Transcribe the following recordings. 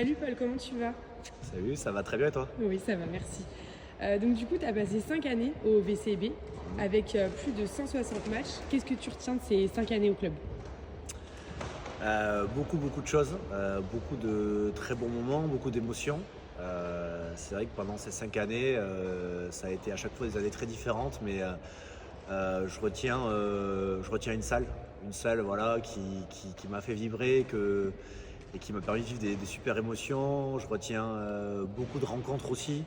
Salut Paul, comment tu vas? Salut, ça va très bien et toi? Oui, ça va, merci. Donc du coup, tu as passé 5 années au VCB avec plus de 160 matchs. Qu'est-ce que tu retiens de ces 5 années au club? Beaucoup de choses, beaucoup de très bons moments, beaucoup d'émotions. C'est vrai que pendant ces 5 années, ça a été à chaque fois des années très différentes, mais je retiens une salle voilà, qui m'a fait vibrer et qui m'a permis de vivre des super émotions. Je retiens beaucoup de rencontres aussi.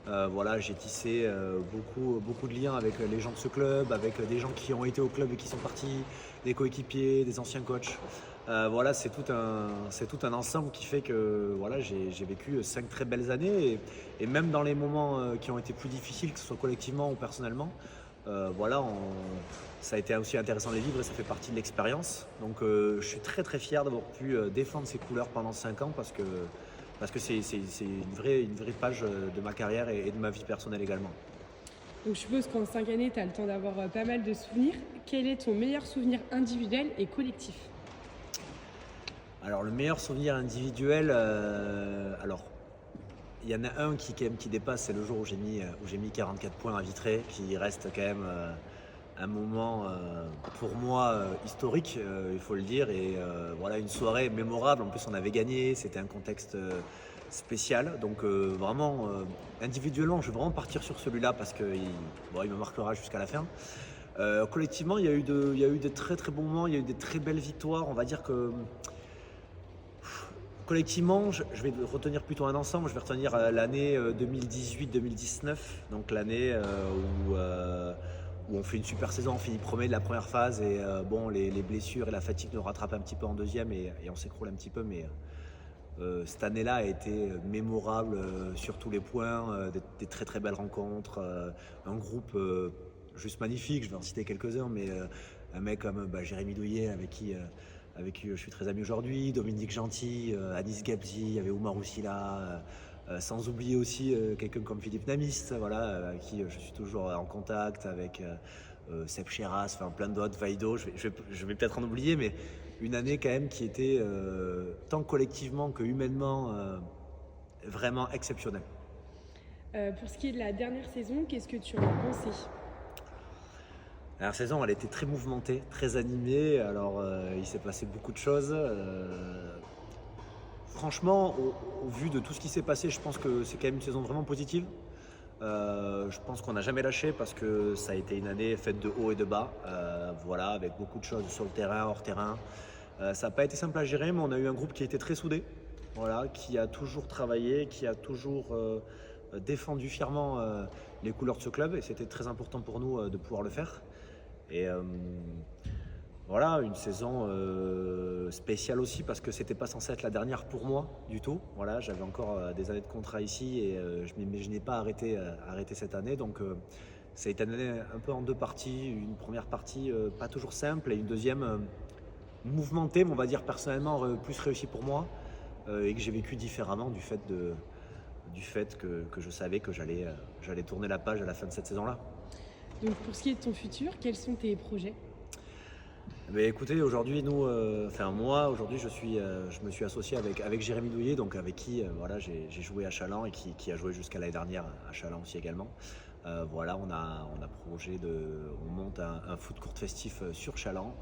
Voilà, j'ai tissé beaucoup de liens avec les gens de ce club, avec des gens qui ont été au club et qui sont partis, des coéquipiers, des anciens coachs. Voilà, c'est tout un ensemble qui fait que voilà, j'ai vécu 5 très belles années et même dans les moments qui ont été plus difficiles, que ce soit collectivement ou personnellement, voilà, ça a été aussi intéressant de les vivre et ça fait partie de l'expérience. Donc je suis très fier d'avoir pu défendre ces couleurs pendant 5 ans parce que c'est une vraie page de ma carrière et de ma vie personnelle également. Donc je suppose qu'en 5 années, tu as le temps d'avoir pas mal de souvenirs. Quel est ton meilleur souvenir individuel et collectif? Alors le meilleur souvenir individuel, alors il y en a un qui dépasse, c'est le jour où j'ai mis 44 points à Vitré, qui reste quand même un moment pour moi historique, il faut le dire, et voilà une soirée mémorable. En plus on avait gagné, c'était un contexte spécial, donc vraiment individuellement je vais vraiment partir sur celui-là parce qu'il me marquera jusqu'à la fin. Collectivement il y a eu de très bons moments, il y a eu des très belles victoires. On va dire que collectivement, je vais retenir plutôt un ensemble. Je vais retenir l'année 2018-2019, donc l'année où on fait une super saison, on finit premier de la première phase et bon, les blessures et la fatigue nous rattrapent un petit peu en deuxième et on s'écroule un petit peu. Mais cette année-là a été mémorable sur tous les points, des très belles rencontres, un groupe juste magnifique. Je vais en citer quelques-uns, mais un mec comme Jérémy Douillet avec qui je suis très ami aujourd'hui, Dominique Gentil, Anis Gabzi, il y avait Oumar Roussila, sans oublier aussi quelqu'un comme Philippe Namist, voilà, avec qui je suis toujours en contact, avec Seb Cheras, enfin plein d'autres, Vaido, je vais peut-être en oublier, mais une année quand même qui était tant collectivement que humainement vraiment exceptionnelle. Pour ce qui est de la dernière saison, qu'est-ce que tu en as pensé? La saison, elle était très mouvementée, très animée. Alors, il s'est passé beaucoup de choses. Franchement, au vu de tout ce qui s'est passé, je pense que c'est quand même une saison vraiment positive. Je pense qu'on n'a jamais lâché parce que ça a été une année faite de haut et de bas. Voilà, avec beaucoup de choses sur le terrain, hors terrain. Ça n'a pas été simple à gérer, mais on a eu un groupe qui était très soudé. Voilà, qui a toujours travaillé, qui a toujours défendu fièrement les couleurs de ce club. Et c'était très important pour nous de pouvoir le faire. Et voilà, une saison spéciale aussi parce que c'était pas censé être la dernière pour moi du tout. Voilà, j'avais encore des années de contrat ici et je n'ai pas arrêté cette année. Donc ça a été une année un peu en deux parties. Une première partie pas toujours simple et une deuxième mouvementée, mais on va dire personnellement plus réussie pour moi et que j'ai vécu différemment du fait que je savais que j'allais tourner la page à la fin de cette saison-là. Donc pour ce qui est de ton futur, quels sont tes projets? Mais écoutez, aujourd'hui, moi, aujourd'hui, je me suis associé avec Jérémy Douillet, donc avec qui, voilà, j'ai joué à Chaland et qui a joué jusqu'à l'année dernière à Chaland aussi également. Voilà, on a on monte un foot court festif sur Chaland,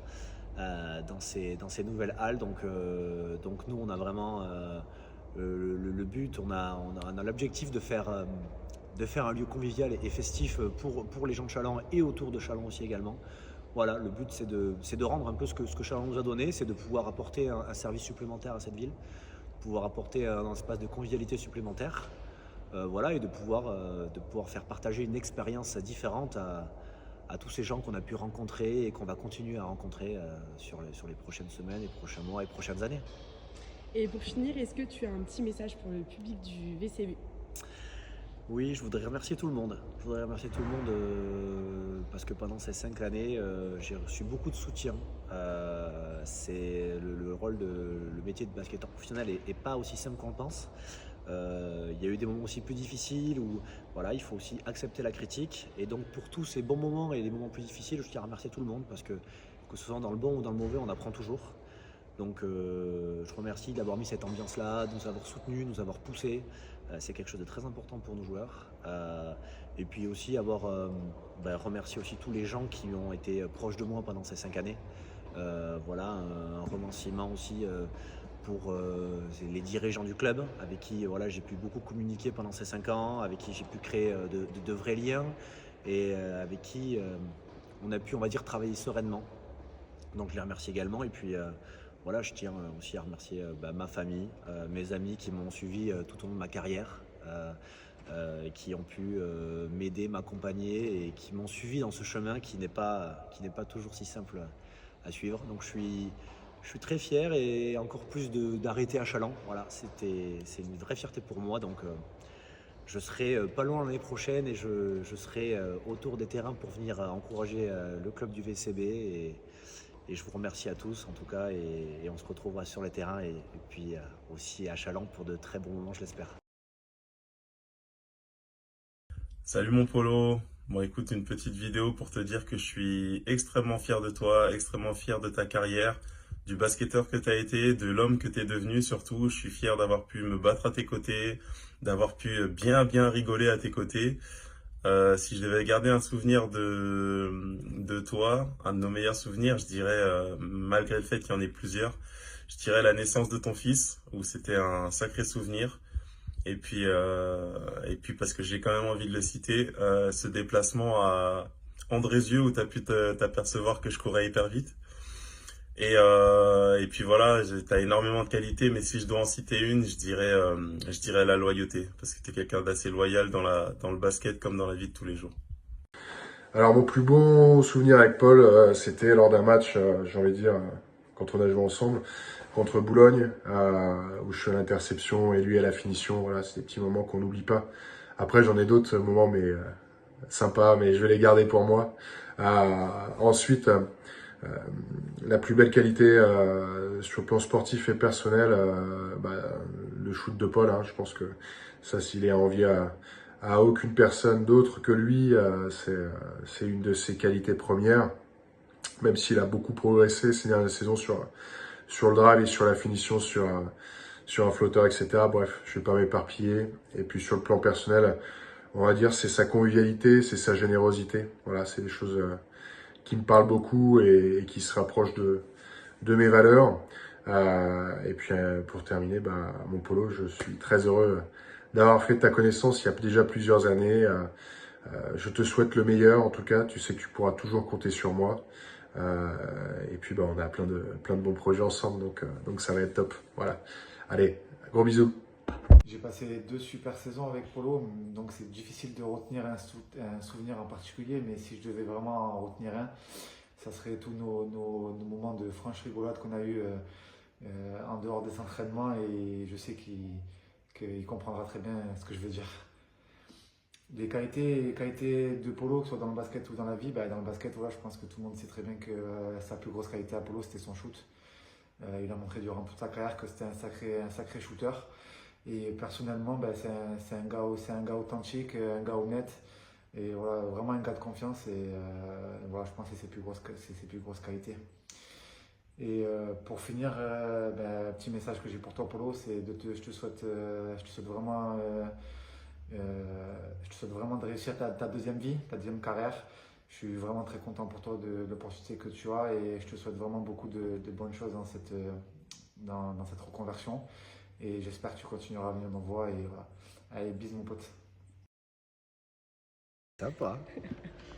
dans ces nouvelles halles. Donc nous, on a vraiment le but, on a l'objectif de faire un lieu convivial et festif pour les gens de Chaland et autour de Chaland aussi également. Voilà, le but c'est de rendre un peu ce que Chaland nous a donné, c'est de pouvoir apporter un service supplémentaire à cette ville, de pouvoir apporter un espace de convivialité supplémentaire, voilà, et de pouvoir faire partager une expérience différente à tous ces gens qu'on a pu rencontrer et qu'on va continuer à rencontrer sur les prochaines semaines, les prochains mois et prochaines années. Et pour finir, est-ce que tu as un petit message pour le public du VCB? Oui, je voudrais remercier tout le monde. Je voudrais remercier tout le monde parce que pendant ces 5 années, j'ai reçu beaucoup de soutien. Le rôle le métier de basketteur professionnel est pas aussi simple qu'on le pense. Il y a eu des moments aussi plus difficiles où voilà, il faut aussi accepter la critique. Et donc pour tous ces bons moments et les moments plus difficiles, je tiens à remercier tout le monde parce que ce soit dans le bon ou dans le mauvais, on apprend toujours. Donc je remercie d'avoir mis cette ambiance-là, de nous avoir soutenus, de nous avoir poussés. C'est quelque chose de très important pour nos joueurs. Et puis aussi remercier aussi tous les gens qui ont été proches de moi pendant ces 5 années. Voilà, un remerciement aussi pour les dirigeants du club avec qui voilà, j'ai pu beaucoup communiquer pendant ces 5 ans, avec qui j'ai pu créer de vrais liens et avec qui on a pu, on va dire, travailler sereinement. Donc je les remercie également. Et puis voilà, je tiens aussi à remercier ma famille, mes amis qui m'ont suivi tout au long de ma carrière, qui ont pu m'aider, m'accompagner et qui m'ont suivi dans ce chemin qui n'est pas toujours si simple à suivre. Donc je suis très fier et encore plus d'arrêter à Chaland. Voilà, c'est une vraie fierté pour moi. Donc je serai pas loin l'année prochaine et je serai autour des terrains pour venir encourager le club du VCB. Et je vous remercie à tous en tout cas et on se retrouvera sur les terrains et puis aussi à Chaland pour de très bons moments, je l'espère. Salut mon Polo. Bon, écoute, une petite vidéo pour te dire que je suis extrêmement fier de toi, extrêmement fier de ta carrière, du basketteur que tu as été, de l'homme que tu es devenu surtout. Je suis fier d'avoir pu me battre à tes côtés, d'avoir pu bien rigoler à tes côtés. Si je devais garder un souvenir de toi, un de nos meilleurs souvenirs, je dirais, malgré le fait qu'il y en ait plusieurs, je dirais la naissance de ton fils, où c'était un sacré souvenir. Et puis parce que j'ai quand même envie de le citer, ce déplacement à Andrézieux où tu as pu t'apercevoir que je courais hyper vite. Et puis voilà, tu as énormément de qualités, mais si je dois en citer une, je dirais la loyauté, parce que tu es quelqu'un d'assez loyal dans le basket comme dans la vie de tous les jours. Alors mon plus bon souvenir avec Paul, c'était lors d'un match, j'ai envie de dire, quand on a joué ensemble, contre Boulogne, où je suis à l'interception et lui à la finition. Voilà, c'est des petits moments qu'on n'oublie pas. Après, j'en ai d'autres moments, mais sympas, mais je vais les garder pour moi. Ensuite, la plus belle qualité sur le plan sportif et personnel, le shoot de Paul. Je pense que ça, s'il est envié à aucune personne d'autre que lui, c'est une de ses qualités premières. Même s'il a beaucoup progressé ces dernières saisons sur le drive et sur la finition, sur un flotteur, etc. Bref, je vais pas m'éparpiller. Et puis sur le plan personnel, on va dire c'est sa convivialité, c'est sa générosité. Voilà, c'est des choses qui me parlent beaucoup et qui se rapprochent de mes valeurs. Et puis pour terminer, mon Polo, je suis très heureux d'avoir fait ta connaissance il y a déjà plusieurs années. Je te souhaite le meilleur, en tout cas. Tu sais que tu pourras toujours compter sur moi. Et puis on a plein de bons projets ensemble, donc ça va être top. Voilà. Allez, gros bisous. J'ai passé 2 super saisons avec Polo, donc c'est difficile de retenir un souvenir en particulier, mais si je devais vraiment en retenir un, ça serait tous nos moments de franche rigolade qu'on a eu en dehors des entraînements, et je sais qu'il comprendra très bien ce que je veux dire. Les qualités de Polo, que ce soit dans le basket ou dans la vie, dans le basket, voilà, je pense que tout le monde sait très bien que sa plus grosse qualité à Polo, c'était son shoot. Il a montré durant toute sa carrière que c'était un sacré shooter. Et personnellement, c'est un gars authentique, un gars honnête, et voilà, vraiment un gars de confiance. Et voilà, je pense que c'est ses plus grosses qualités. Et pour finir, petit message que j'ai pour toi, Polo, c'est je te souhaite vraiment. Je te souhaite vraiment de réussir ta deuxième vie, ta deuxième carrière. Je suis vraiment très content pour toi de l'opportunité que tu as, et je te souhaite vraiment beaucoup de bonnes choses dans cette reconversion. Et j'espère que tu continueras à venir nous voir. Et voilà. Allez, bisous mon pote. Sympa.